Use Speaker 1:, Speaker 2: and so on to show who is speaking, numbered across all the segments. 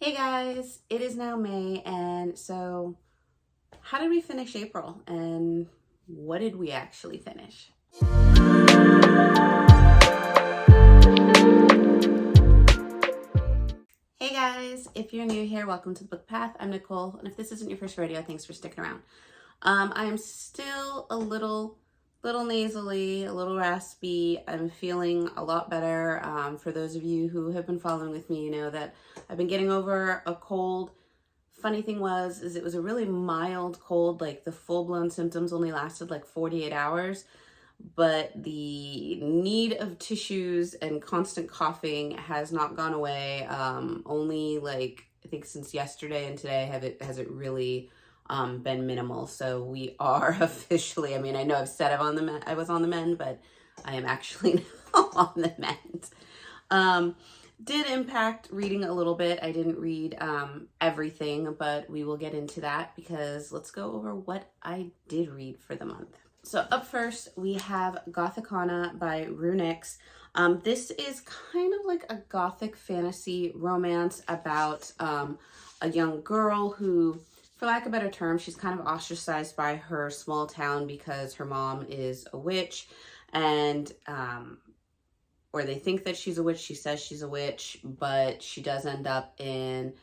Speaker 1: Hey guys, it is now May, and so how did we finish April, and what did we actually finish? Hey guys, if you're new here, welcome to the Book Path. I'm Nicole, and if this isn't your first rodeo, thanks for sticking around. I'm still a little nasally, a little raspy. I'm feeling a lot better. For those of you who have been following with me, you know that I've been getting over a cold. Funny thing is it was a really mild cold, like the full-blown symptoms only lasted like 48 hours, but the need of tissues and constant coughing has not gone away. Only like I think since yesterday and today has it really been minimal. So we are officially, I mean, I know I've said I was on the mend, but I am actually now on the mend. Did impact reading a little bit. I didn't read everything, but we will get into that because let's go over what I did read for the month. So up first, we have Gothicana by Runix. This is kind of like a gothic fantasy romance about a young girl who, for lack of a better term, she's kind of ostracized by her small town because her mom is a witch, and or they think that she's a witch. She says she's a witch, but she does end up in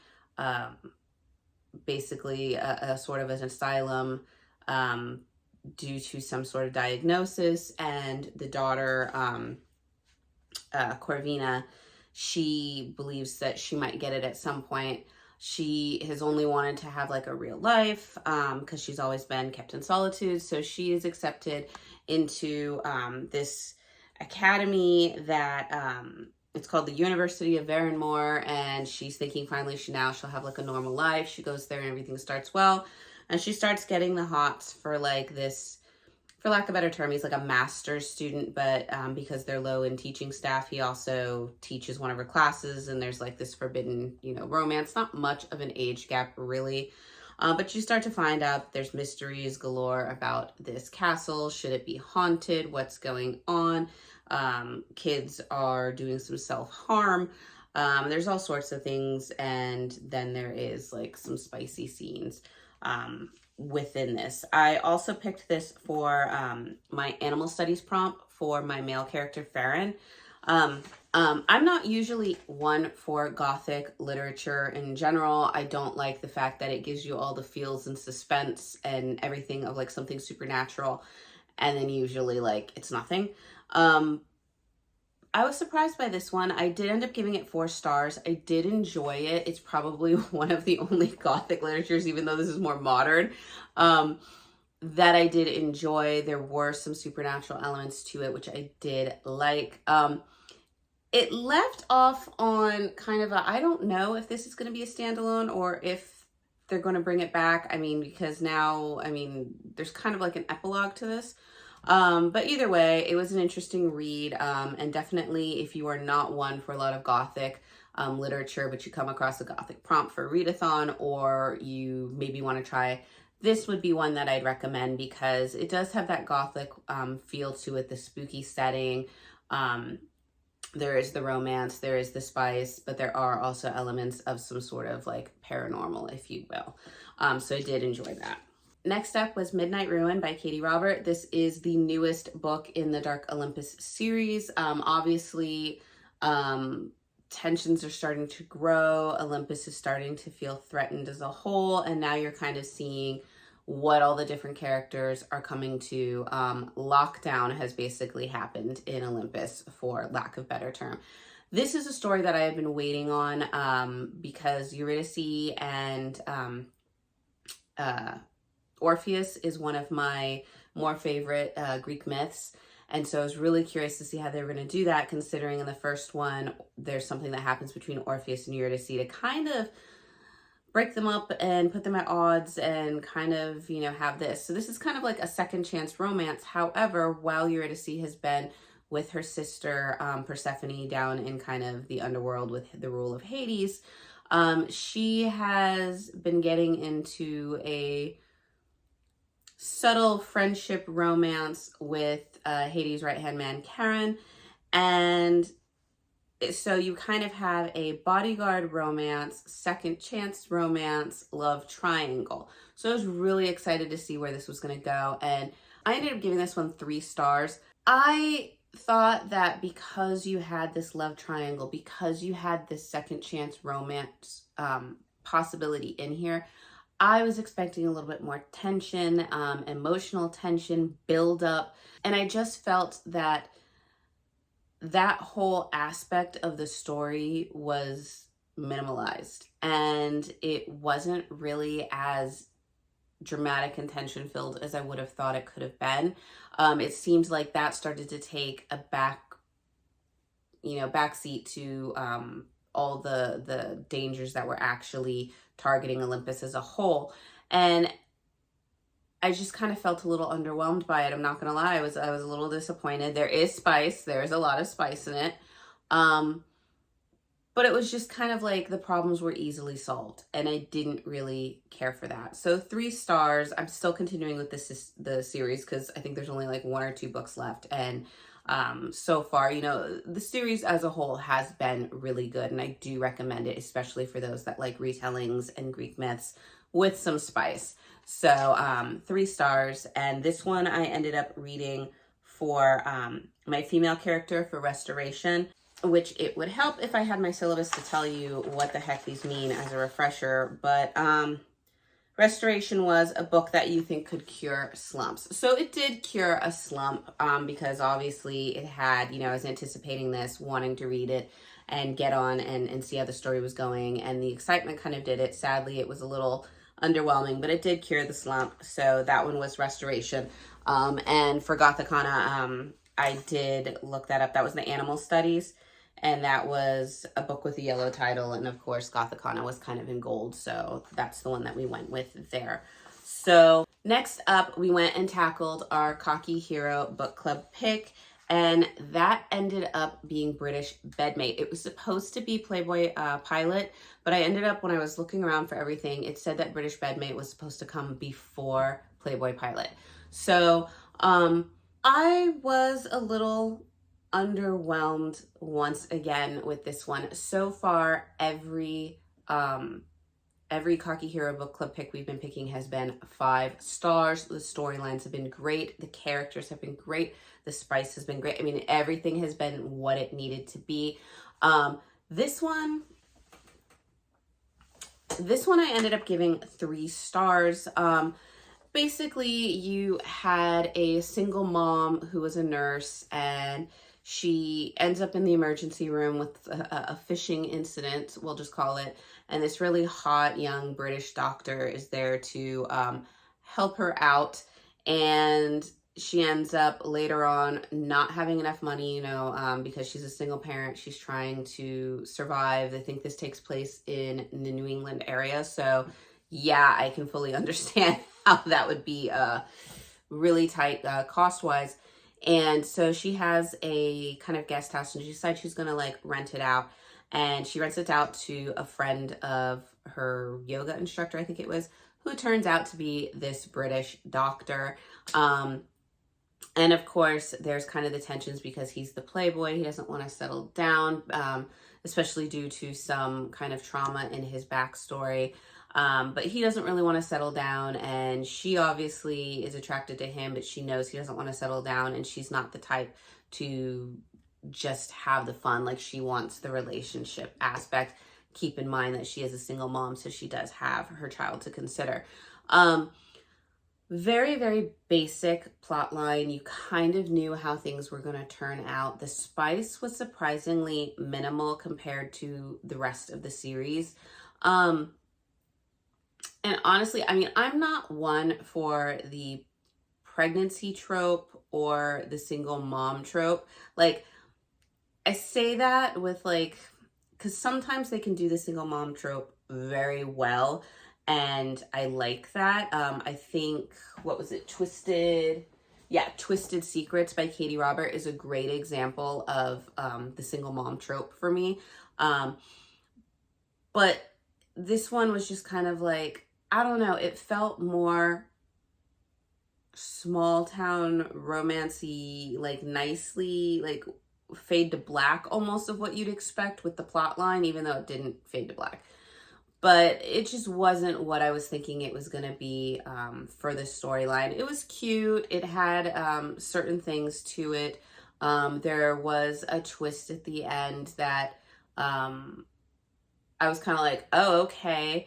Speaker 1: basically a sort of an asylum due to some sort of diagnosis. And the daughter, Corvina, she believes that she might get it at some point. She has only wanted to have like a real life because she's always been kept in solitude. So she is accepted into this academy that it's called the University of Varenmore, and she's thinking finally she'll have like a normal life. She goes there and everything starts well, and she starts getting the hots for like this, for lack of a better term, he's like a master's student, but because they're low in teaching staff, he also teaches one of her classes, and there's like this forbidden, romance. Not much of an age gap, really. But you start to find out there's mysteries galore about this castle. Should it be haunted? What's going on? Kids are doing some self-harm. There's all sorts of things, and then there is like some spicy scenes within this. I also picked this for my animal studies prompt for my male character, Farron. I'm not usually one for gothic literature in general. I don't like the fact that it gives you all the feels and suspense and everything of like something supernatural, and then usually like it's nothing. I was surprised by this one. I did end up giving it 4 stars. I did enjoy it. It's probably one of the only gothic literatures, even though this is more modern, that I did enjoy. There were some supernatural elements to it, which I did like. It left off on kind of a, I don't know if this is going to be a standalone or if they're going to bring it back. I mean, because now, there's kind of like an epilogue to this. But either way, it was an interesting read. And definitely if you are not one for a lot of gothic literature, but you come across a gothic prompt for a readathon, or you maybe want to try, this would be one that I'd recommend because it does have that gothic feel to it, the spooky setting. There is the romance, there is the spice, but there are also elements of some sort of like paranormal, if you will. So I did enjoy that. Next up was Midnight Ruin by Katie Robert. This is the newest book in the Dark Olympus series. Obviously, tensions are starting to grow. Olympus is starting to feel threatened as a whole, and now you're kind of seeing what all the different characters are coming to. Lockdown has basically happened in Olympus, for lack of a better term. This is a story that I have been waiting on because Eurydice and Orpheus is one of my more favorite Greek myths. And so I was really curious to see how they were going to do that, considering in the first one, there's something that happens between Orpheus and Eurydice to kind of break them up and put them at odds and kind of, have this. So this is kind of like a second chance romance. However, while Eurydice has been with her sister Persephone down in kind of the underworld with the rule of Hades, she has been getting into a subtle friendship romance with Hades' right-hand man, Charon, and So you kind of have a bodyguard romance, second chance romance, love triangle. So I was really excited to see where this was going to go. And I ended up giving this one 3 stars. I thought that because you had this love triangle, because you had this second chance romance possibility in here, I was expecting a little bit more tension, emotional tension, build up. And I just felt that that whole aspect of the story was minimalized, and it wasn't really as dramatic and tension filled as I would have thought it could have been. It seems like that started to take a backseat to all the dangers that were actually targeting Olympus as a whole. And I just kind of felt a little underwhelmed by it. I'm not gonna lie, I was a little disappointed. There is spice, there's a lot of spice in it. Um, but it was just kind of like the problems were easily solved, and I didn't really care for that. So 3 stars. I'm still continuing with the series because I think there's only like 1 or 2 books left, and so far, the series as a whole has been really good, and I do recommend it, especially for those that like retellings and Greek myths with some spice. So 3 stars, and this one I ended up reading for my female character for restoration, which it would help if I had my syllabus to tell you what the heck these mean as a refresher. But restoration was a book that you think could cure slumps. So it did cure a slump, because obviously it had, I was anticipating this, wanting to read it and get on and see how the story was going. And the excitement kind of did it. Sadly, it was a little underwhelming, but it did cure the slump. So that one was restoration. And for Gothicana, I did look that up. That was the Animal Studies. And that was a book with a yellow title. And of course, Gothicana was kind of in gold. So that's the one that we went with there. So next up, we went and tackled our Cocky Hero book club pick. And that ended up being British Bedmate. It was supposed to be Playboy Pilot, but I ended up, when I was looking around for everything, it said that British Bedmate was supposed to come before Playboy Pilot. So I was a little underwhelmed once again with this one. So far, every Cocky Hero book club pick we've been picking has been 5 stars. The storylines have been great. The characters have been great. The spice has been great. I mean, everything has been what it needed to be. This one I ended up giving 3 stars. Basically, you had a single mom who was a nurse, and she ends up in the emergency room with a fishing incident, we'll just call it. And this really hot young British doctor is there to help her out. And she ends up later on not having enough money, because she's a single parent. She's trying to survive. I think this takes place in the New England area. So yeah, I can fully understand how that would be really tight cost-wise. And so she has a kind of guest house, and she decides she's going to like rent it out. And she rents it out to a friend of her yoga instructor, I think it was, who turns out to be this British doctor. And of course, there's kind of the tensions because he's the playboy. He doesn't want to settle down, especially due to some kind of trauma in his backstory. But he doesn't really want to settle down, and she obviously is attracted to him, but she knows he doesn't want to settle down, and she's not the type to just have the fun. Like, she wants the relationship aspect. Keep in mind that she is a single mom, so she does have her child to consider. Very, very basic plot line. You kind of knew how things were going to turn out. The spice was surprisingly minimal compared to the rest of the series. And honestly, I mean, I'm not one for the pregnancy trope or the single mom trope. Like, I say that with like, because sometimes they can do the single mom trope very well, and I like that. I think, what was it, Twisted Secrets by Katie Robert is a great example of the single mom trope for me. But this one was just kind of like, I don't know, it felt more small town romancy, like nicely, like fade to black almost of what you'd expect with the plot line, even though it didn't fade to black. But it just wasn't what I was thinking it was going to be for the storyline. It was cute. It had certain things to it. There was a twist at the end that I was kind of like, oh, okay.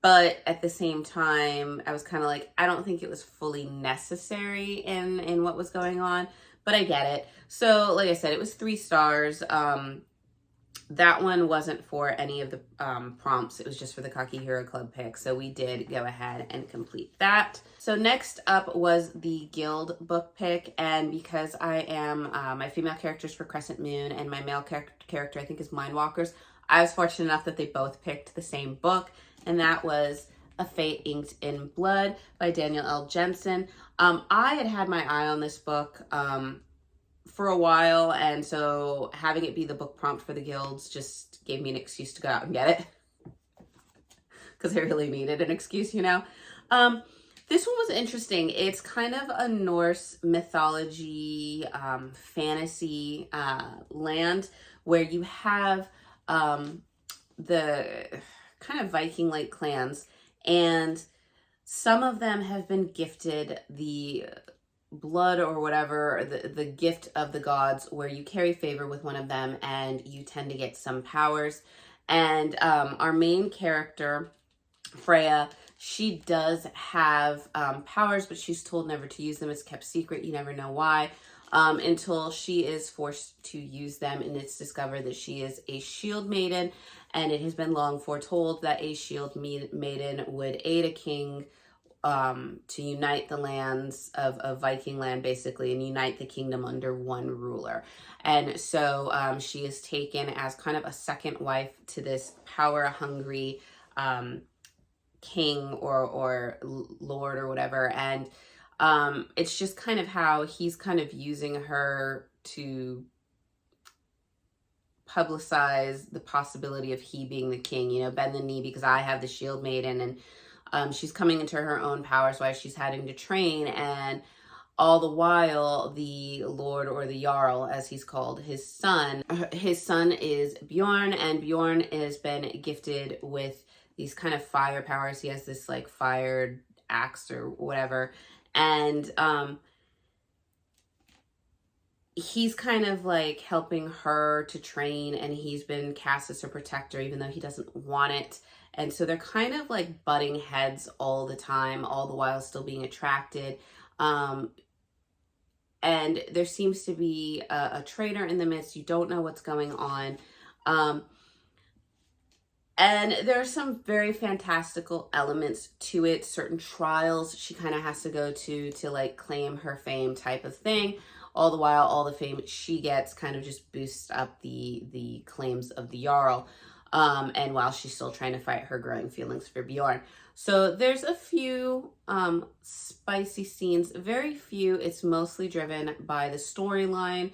Speaker 1: But at the same time, I was kind of like, I don't think it was fully necessary in what was going on, but I get it. So like I said, it was 3 stars. That one wasn't for any of the prompts. It was just for the Cocky Hero Club pick. So we did go ahead and complete that. So next up was the Guild book pick. And because I am, my female characters for Crescent Moon and my male character I think is Mindwalkers, I was fortunate enough that they both picked the same book. And that was A Fate Inked in Blood by Daniel L. Jensen. I had my eye on this book for a while, and so having it be the book prompt for the guilds just gave me an excuse to go out and get it because I really needed an excuse, you know. This one was interesting. It's kind of a Norse mythology fantasy land where you have the kind of Viking-like clans, and some of them have been gifted the blood or whatever, the gift of the gods, where you carry favor with one of them and you tend to get some powers. And our main character, Freya, she does have powers, but she's told never to use them. It's kept secret. You never know why. Until she is forced to use them, and it's discovered that she is a shield maiden, and it has been long foretold that a shield maiden would aid a king to unite the lands of Viking land, basically, and unite the kingdom under one ruler. And so she is taken as kind of a second wife to this power-hungry king or lord or whatever. And it's just kind of how he's kind of using her to publicize the possibility of he being the king, you know, bend the knee because I have the shield maiden, and she's coming into her own powers while she's having to train. And all the while, the Lord, or the Jarl, as he's called, his son is Bjorn, and Bjorn has been gifted with these kind of fire powers. He has this like fired axe or whatever. And he's kind of like helping her to train, and he's been cast as her protector, even though he doesn't want it. And so they're kind of like butting heads all the time, all the while still being attracted. And there seems to be a traitor in the midst. You don't know what's going on. And there are some very fantastical elements to it. Certain trials she kind of has to go to like claim her fame type of thing. All the while, all the fame she gets kind of just boosts up the claims of the Jarl. And while she's still trying to fight her growing feelings for Bjorn. So there's a few spicy scenes, very few. It's mostly driven by the storyline.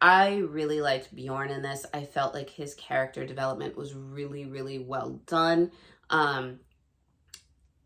Speaker 1: I really liked Bjorn in this. I felt like his character development was really, really well done.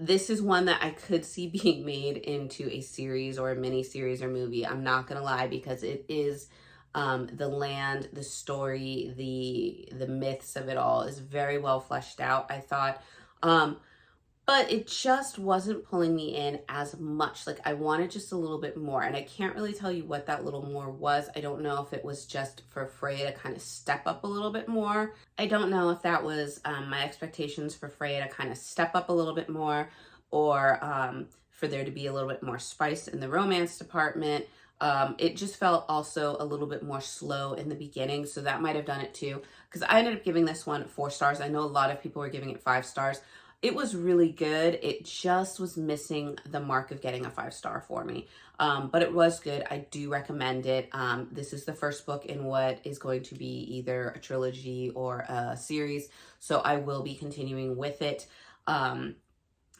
Speaker 1: This is one that I could see being made into a series or a mini series or movie. I'm not gonna lie, because it is the land, the story, the myths of it all is very well fleshed out, I thought. But it just wasn't pulling me in as much. Like, I wanted just a little bit more, and I can't really tell you what that little more was. I don't know if it was just for Freya to kind of step up a little bit more. I don't know if that was my expectations for Freya to kind of step up a little bit more, or for there to be a little bit more spice in the romance department. It just felt also a little bit more slow in the beginning, so that might have done it too, because I ended up giving this one 4 stars. I know a lot of people were giving it 5 stars. It was really good. It just was missing the mark of getting a 5-star for me. But it was good. I do recommend it. This is the first book in what is going to be either a trilogy or a series, so I will be continuing with it and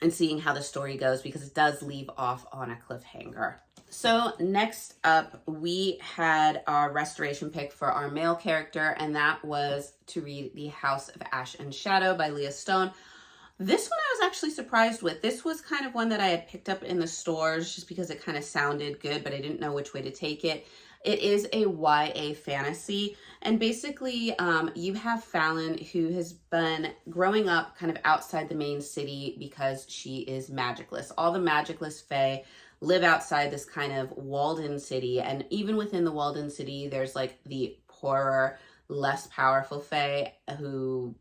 Speaker 1: seeing how the story goes, because it does leave off on a cliffhanger. So next up, we had our restoration pick for our male character, and that was to read The House of Ash and Shadow by Leah Stone. This one I was actually surprised with. This was kind of one that I had picked up in the stores just because it kind of sounded good, but I didn't know which way to take it. It is a YA fantasy. And basically, you have Fallon, who has been growing up kind of outside the main city because she is magicless. All the magicless fae live outside this kind of walled-in city. And even within the walled-in city, there's like the poorer, less powerful fae who,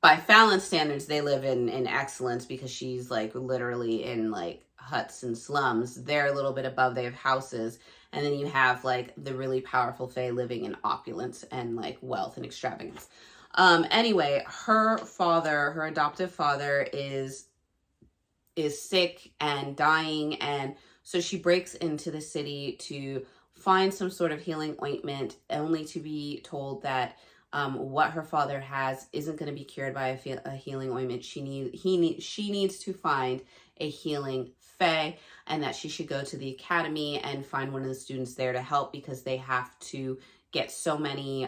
Speaker 1: by Fallon's standards, they live in excellence because she's like literally in like huts and slums. They're a little bit above, they have houses. And then you have like the really powerful fae living in opulence and like wealth and extravagance. Anyway, her father, her adoptive father, is sick and dying, and so she breaks into the city to find some sort of healing ointment, only to be told that what her father has isn't going to be cured by a healing ointment. She needs to find a healing fae, and that she should go to the academy and find one of the students there to help, because they have to get so many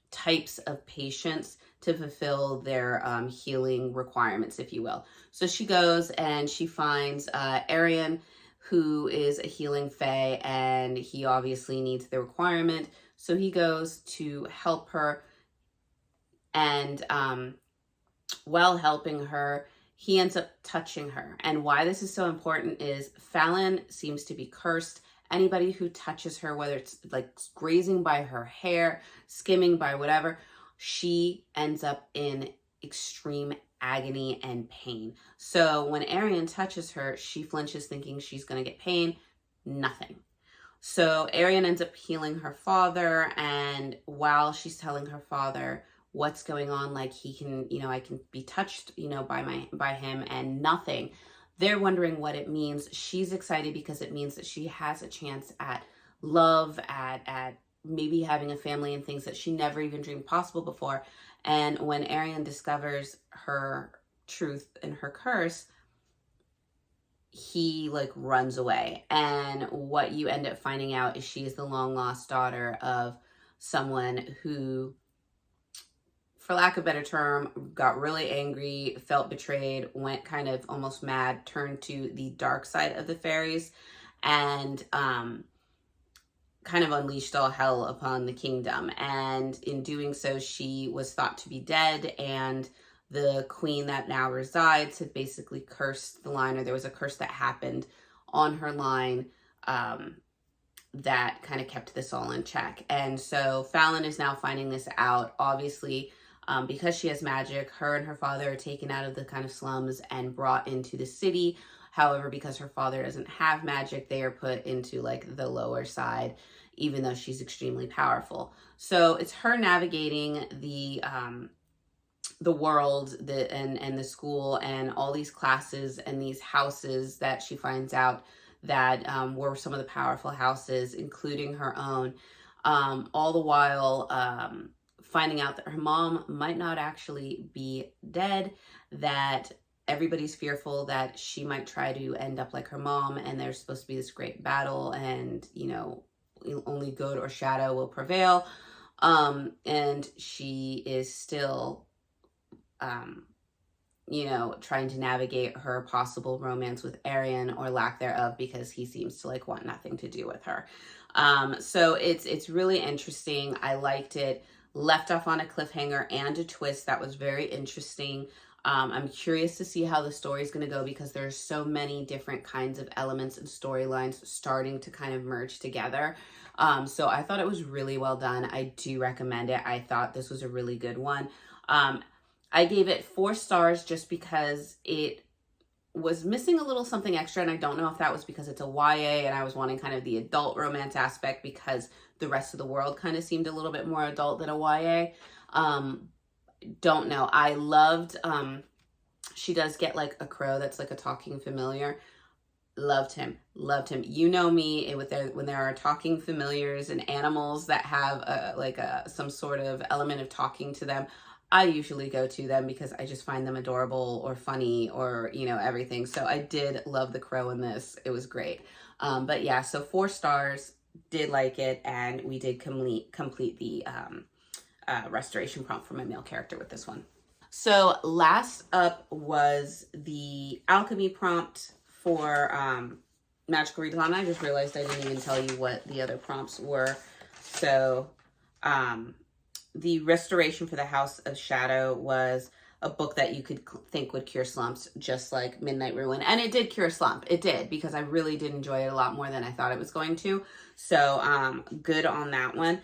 Speaker 1: types of patients to fulfill their healing requirements, if you will. So she goes and she finds Arian, who is a healing fae, and he obviously needs the requirement. So he goes to help her, and while helping her, he ends up touching her. And why this is so important is Fallon seems to be cursed. Anybody who touches her, whether it's like grazing by her hair, skimming by whatever, she ends up in extreme agony and pain. So when Arian touches her, she flinches thinking she's going to get pain. Nothing. So Arian ends up healing her father, and while she's telling her father what's going on, like he can, I can be touched, by him and nothing. They're wondering what it means. She's excited because it means that she has a chance at love, at maybe having a family and things that she never even dreamed possible before. And when Arian discovers her truth and her curse, he like runs away. And what you end up finding out is she's the long lost daughter of someone who, for lack of a better term, got really angry, felt betrayed, went kind of almost mad, turned to the dark side of the fairies, and kind of unleashed all hell upon the kingdom. And in doing so, she was thought to be dead, and the queen that now resides had basically cursed the line, or there was a curse that happened on her line that kind of kept this all in check. And so Fallon is now finding this out. Obviously, because she has magic, her and her father are taken out of the kind of slums and brought into the city. However, because her father doesn't have magic, they are put into like the lower side, even though she's extremely powerful. So it's her navigating the world, and the school, and all these classes and these houses that she finds out that were some of the powerful houses, including her own, all the while finding out that her mom might not actually be dead, that everybody's fearful that she might try to end up like her mom, and there's supposed to be this great battle, and only good or shadow will prevail. And she is still trying to navigate her possible romance with Arian, or lack thereof, because he seems to like want nothing to do with her. So it's really interesting. I liked it. Left off on a cliffhanger and a twist that was very interesting. I'm curious to see how the story is going to go, because there's so many different kinds of elements and storylines starting to kind of merge together. So I thought it was really well done. I do recommend it. I thought this was a really good one. I gave it 4 stars just because it was missing a little something extra, and I don't know if that was because it's a YA and I was wanting kind of the adult romance aspect, because the rest of the world kind of seemed a little bit more adult than a YA. Don't know. I loved, she does get like a crow that's like a talking familiar. Loved him. You know me, when there are talking familiars and animals that have some sort of element of talking to them, I usually go to them because I just find them adorable or funny, or everything. So I did love the crow in this. It was great. But yeah, so 4 stars. Did like it, and we did complete the restoration prompt for my male character with this one. So last up was the alchemy prompt for magical recon. I just realized I didn't even tell you what the other prompts were. So, the Restoration for the House of Shadow was a book that you could think would cure slumps, just like Midnight Ruin. And it did cure slump. It did, because I really did enjoy it a lot more than I thought it was going to. So good on that one.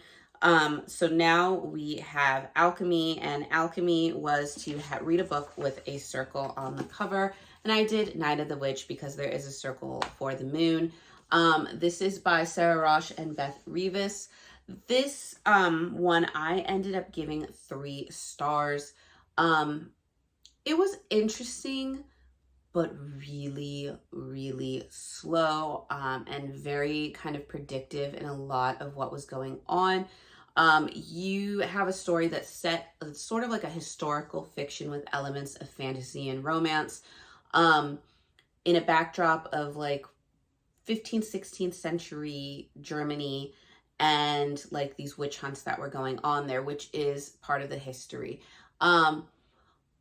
Speaker 1: So now we have Alchemy, and Alchemy was to read a book with a circle on the cover. And I did Night of the Witch because there is a circle for the moon. This is by Sarah Rosh and Beth Revis. This one I ended up giving 3 stars. It was interesting, but really, really slow, and very kind of predictive in a lot of what was going on. You have a story that's set sort of like a historical fiction with elements of fantasy and romance, in a backdrop of like 15th, 16th century Germany, and like these witch hunts that were going on there, which is part of the history.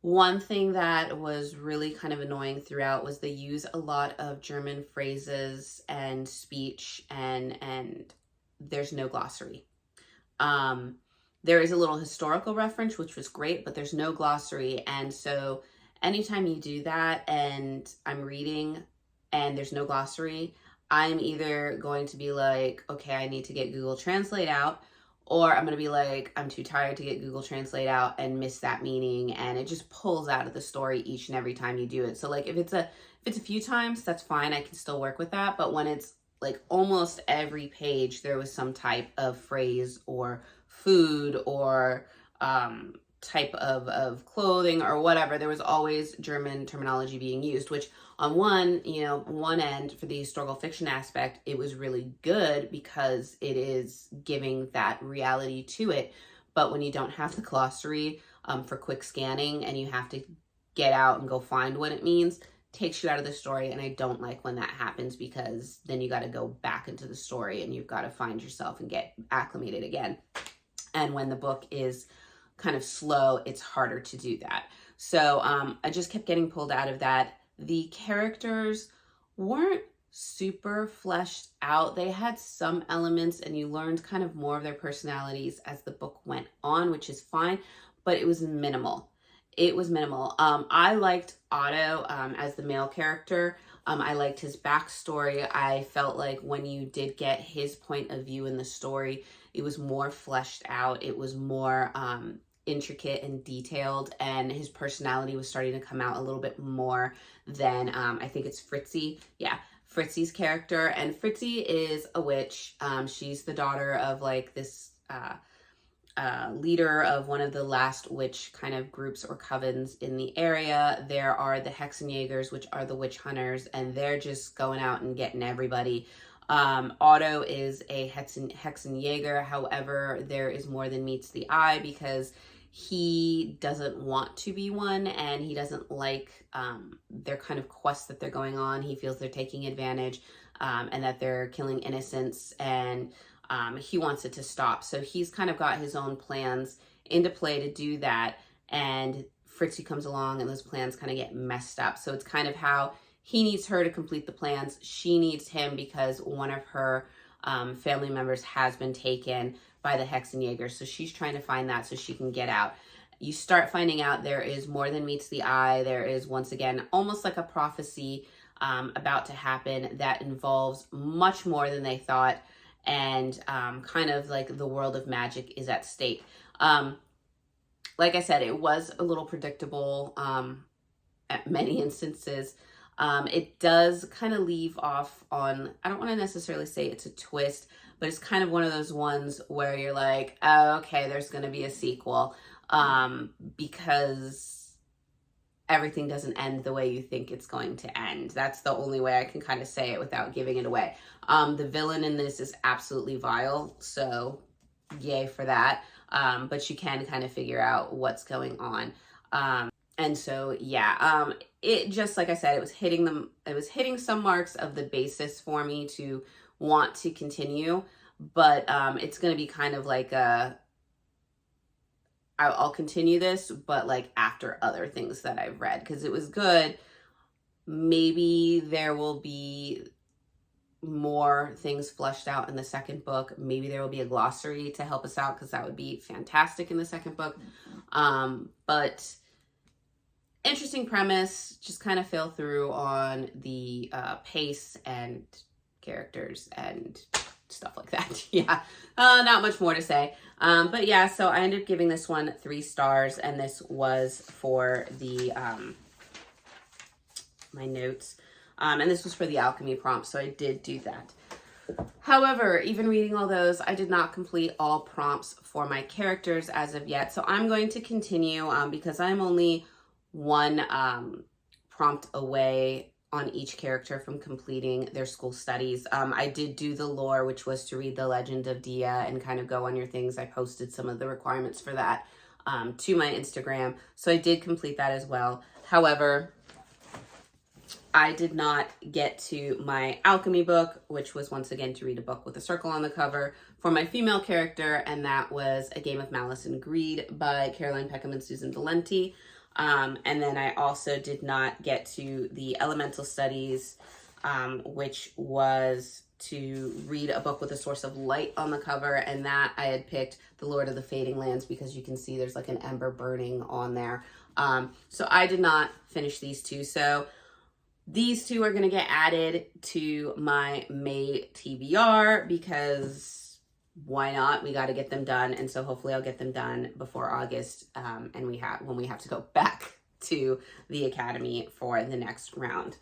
Speaker 1: One thing that was really kind of annoying throughout was they use a lot of German phrases and speech, and there's no glossary. There is a little historical reference, which was great, but there's no glossary. And so anytime you do that and I'm reading and there's no glossary, I'm either going to be like, okay, I need to get Google Translate out, or I'm going to be like, I'm too tired to get Google Translate out and miss that meaning. And it just pulls out of the story each and every time you do it. So like if it's a few times, that's fine. I can still work with that. But when it's like almost every page, there was some type of phrase or food or type of clothing or whatever, there was always German terminology being used, which on one end, for the historical fiction aspect, it was really good because it is giving that reality to it. But when you don't have the glossary for quick scanning and you have to get out and go find what it means, takes you out of the story. And I don't like when that happens, because then you got to go back into the story and you've got to find yourself and get acclimated again. And when the book is kind of slow, it's harder to do that. So I just kept getting pulled out of that. The characters weren't super fleshed out. They had some elements and you learned kind of more of their personalities as the book went on, which is fine, but it was minimal. It was minimal. I liked Otto as the male character. I liked his backstory. I felt like when you did get his point of view in the story, it was more fleshed out. It was more intricate and detailed, and his personality was starting to come out a little bit more than I think it's Fritzi. Yeah, Fritzi's character. And Fritzi is a witch. She's the daughter of like this leader of one of the last witch kind of groups or covens in the area. There are the Hexenjägers, which are the witch hunters, and they're just going out and getting everybody. Otto is a Hexenjäger. However, there is more than meets the eye, because he doesn't want to be one, and he doesn't like their kind of quests that they're going on. He feels they're taking advantage, and that they're killing innocents, and he wants it to stop. So he's kind of got his own plans into play to do that, and Fritzi comes along and those plans kind of get messed up. So it's kind of how he needs her to complete the plans. She needs him because one of her family members has been taken by the Hexenjäger. So she's trying to find that so she can get out. You start finding out there is more than meets the eye. There is, once again, almost like a prophecy about to happen that involves much more than they thought. And kind of like the world of magic is at stake. Like I said, it was a little predictable at many instances. It does kind of leave off on, I don't want to necessarily say it's a twist, but it's kind of one of those ones where you're like, oh, okay, there's going to be a sequel, because everything doesn't end the way you think it's going to end. That's the only way I can kind of say it without giving it away. The villain in this is absolutely vile, so yay for that. But you can kind of figure out what's going on. And so, yeah, it just, like I said, it was hitting some marks of the basis for me to want to continue, but it's going to be kind of like I'll continue this, but like after other things that I've read, because it was good. Maybe there will be more things fleshed out in the second book. Maybe there will be a glossary to help us out, because that would be fantastic in the second book. But interesting premise, just kind of fell through on the pace and characters and stuff like that. Yeah, not much more to say. But yeah, so I ended up giving this one 3 stars, and this was for the my notes. And this was for the alchemy prompt, so I did do that. However, even reading all those, I did not complete all prompts for my characters as of yet. So I'm going to continue because I'm only one prompt away on each character from completing their school studies. I did do the lore, which was to read the Legend of Dia and kind of go on your things. I posted some of the requirements for that to my Instagram. So I did complete that as well. However, I did not get to my alchemy book, which was once again to read a book with a circle on the cover for my female character, and that was A Game of Malice and Greed by Caroline Peckham and Susan Valenti. And then I also did not get to the elemental studies, which was to read a book with a source of light on the cover, and that I had picked The Lord of the Fading Lands because you can see there's like an ember burning on there. So I did not finish these two. So these two are going to get added to my May TBR because why not? We got to get them done. And so hopefully I'll get them done before August. And when we have to go back to the academy for the next round.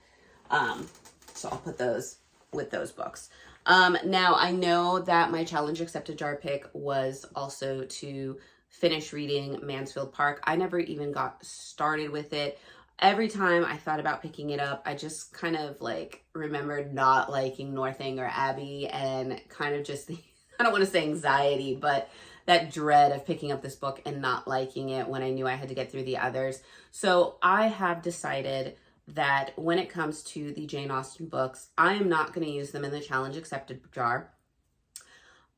Speaker 1: So I'll put those with those books. Now I know that my challenge accepted jar pick was also to finish reading Mansfield Park. I never even got started with it. Every time I thought about picking it up, I just kind of like remembered not liking Northing or Abby, and kind of just, I don't want to say anxiety, but that dread of picking up this book and not liking it when I knew I had to get through the others. So I have decided that when it comes to the Jane Austen books, I am not going to use them in the challenge accepted jar.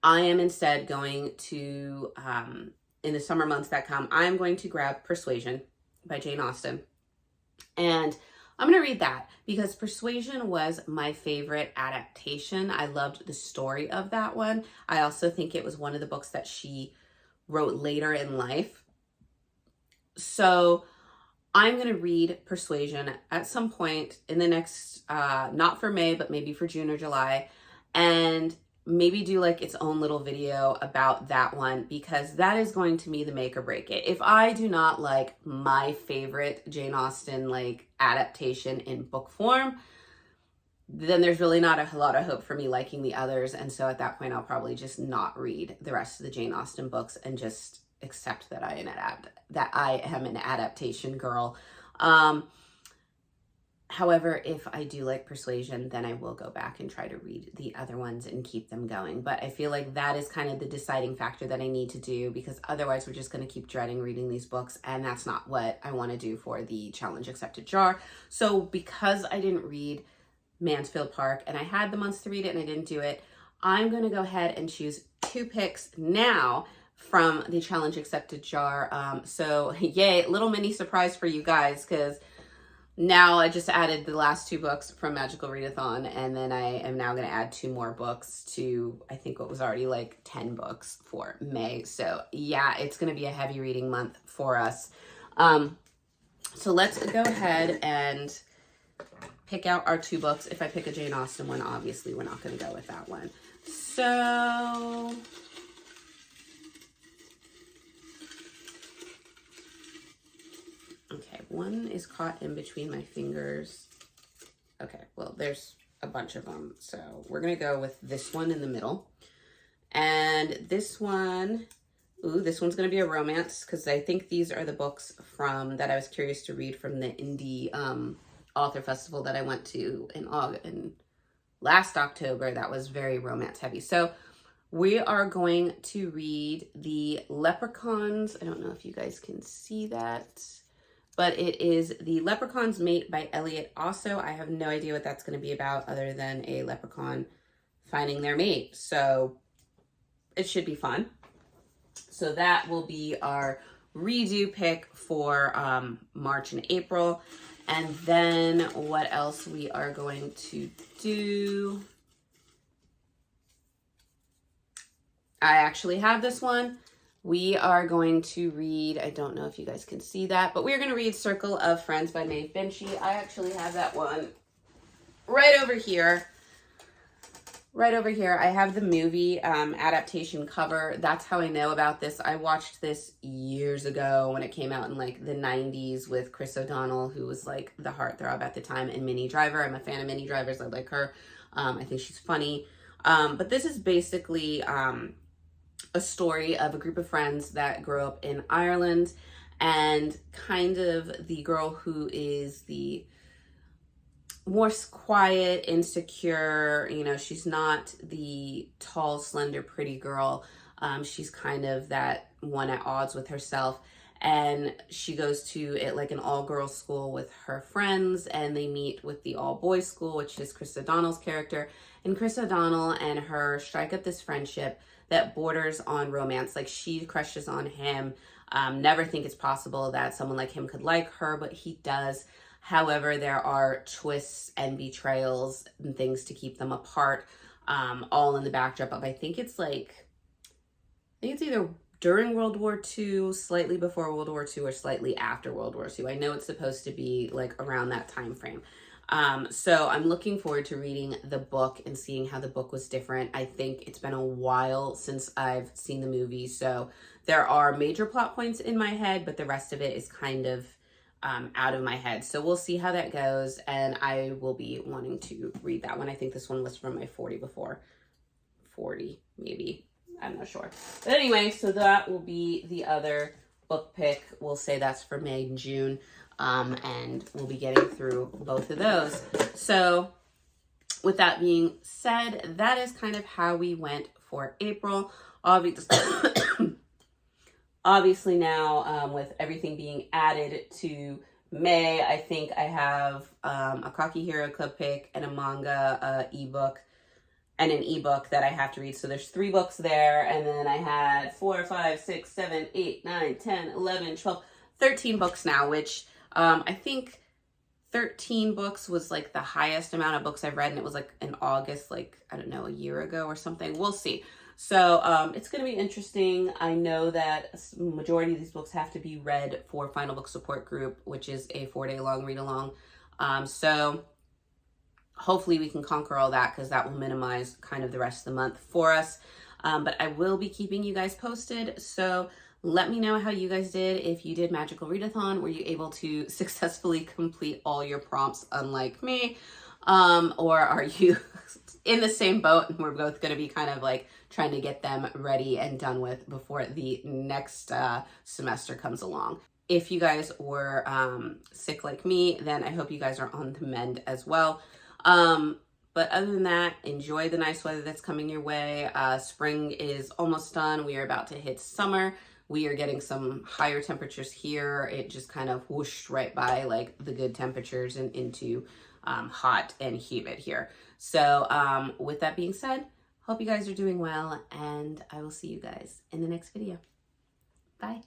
Speaker 1: I am instead going to, in the summer months that come, I'm going to grab Persuasion by Jane Austen. And I'm going to read that because Persuasion was my favorite adaptation. I loved the story of that one. I also think it was one of the books that she wrote later in life. So I'm going to read Persuasion at some point in the next, not for May, but maybe for June or July. And maybe do like its own little video about that one, because that is going to be the make or break it. If I do not like my favorite Jane Austen like adaptation in book form, then there's really not a lot of hope for me liking the others. And so at that point, I'll probably just not read the rest of the Jane Austen books and just accept that I am an adaptation girl. However, if I do like Persuasion, then I will go back and try to read the other ones and keep them going. But I feel like that is kind of the deciding factor that I need to do, because otherwise we're just going to keep dreading reading these books, and that's not what I want to do for the challenge accepted jar. So because I didn't read Mansfield Park and I had the months to read it and I didn't do it, I'm going to go ahead and choose 2 picks now from the challenge accepted jar. So yay, little mini surprise for you guys, because now I just added the last 2 books from Magical Readathon, and then I am now going to add 2 more books to, I think, what was already like 10 books for May. So yeah, it's going to be a heavy reading month for us. So let's go ahead and pick out our 2 books. If I pick a Jane Austen one, obviously we're not going to go with that one. So okay, one is caught in between my fingers. Okay, well, there's a bunch of them. So we're going to go with this one in the middle. And this one, this one's going to be a romance, because I think these are the books from that I was curious to read from the indie author festival that I went to in last October. That was very romance heavy. So we are going to read The Leprechaun's. I don't know if you guys can see that, but it is The Leprechaun's Mate by Elliot Osso. I have no idea what that's going to be about other than a leprechaun finding their mate. So it should be fun. So that will be our redo pick for March and April. And then what else we are going to do? I actually have this one. We are going to read, I don't know if you guys can see that, but we're going to read Circle of Friends by May TBR. I actually have that one right over here. Right over here, I have the movie adaptation cover. That's how I know about this. I watched this years ago when it came out in like the 90s with Chris O'Donnell, who was like the heartthrob at the time, and Minnie Driver. I'm a fan of Minnie Driver's. I like her. I think she's funny. But this is basically a story of a group of friends that grow up in Ireland, and kind of the girl who is the more quiet, insecure, you know, she's not the tall, slender, pretty girl. She's kind of that one at odds with herself. And she goes to like an all-girls school with her friends, and they meet with the all-boys school, which is Chris O'Donnell's character. And Chris O'Donnell and her strike up this friendship that borders on romance. Like, she crushes on him. Never think it's possible that someone like him could like her, but he does. However, there are twists and betrayals and things to keep them apart, all in the backdrop of, I think it's either during World War II, slightly before World War II, or slightly after World War II. I know it's supposed to be like around that time frame. So I'm looking forward to reading the book and seeing how the book was different. I think it's been a while since I've seen the movie, so there are major plot points in my head, but the rest of it is kind of out of my head. So we'll see how that goes, and I will be wanting to read that one. I think this one was from my 40 before. 40, maybe. I'm not sure. But anyway, so that will be the other book pick. We'll say that's for May and June, and we'll be getting through both of those. So with that being said, that is kind of how we went for April. Obviously now, with everything being added to May, I think I have a Cocky Hero Club pick and a manga ebook and an ebook that I have to read. So there's 3 books there, and then I had 4, 5, 6, 7, 8, 9, 10, 11, 12, 13 books now, which I think 13 books was like the highest amount of books I've read, and it was like in August, like, I don't know, a year ago or something. We'll see. So it's going to be interesting. I know that a majority of these books have to be read for Final Book Support Group, which is a 4-day long read-along. So hopefully we can conquer all that, because that will minimize kind of the rest of the month for us. But I will be keeping you guys posted. So let me know how you guys did. If you did Magical Readathon, were you able to successfully complete all your prompts, unlike me? Or are you in the same boat and we're both going to be kind of like trying to get them ready and done with before the next semester comes along? If you guys were sick like me, then I hope you guys are on the mend as well. But other than that, enjoy the nice weather that's coming your way. Spring is almost done. We are about to hit summer. We are getting some higher temperatures here. It just kind of whooshed right by like the good temperatures and into hot and humid here. So with that being said, hope you guys are doing well, and I will see you guys in the next video. Bye.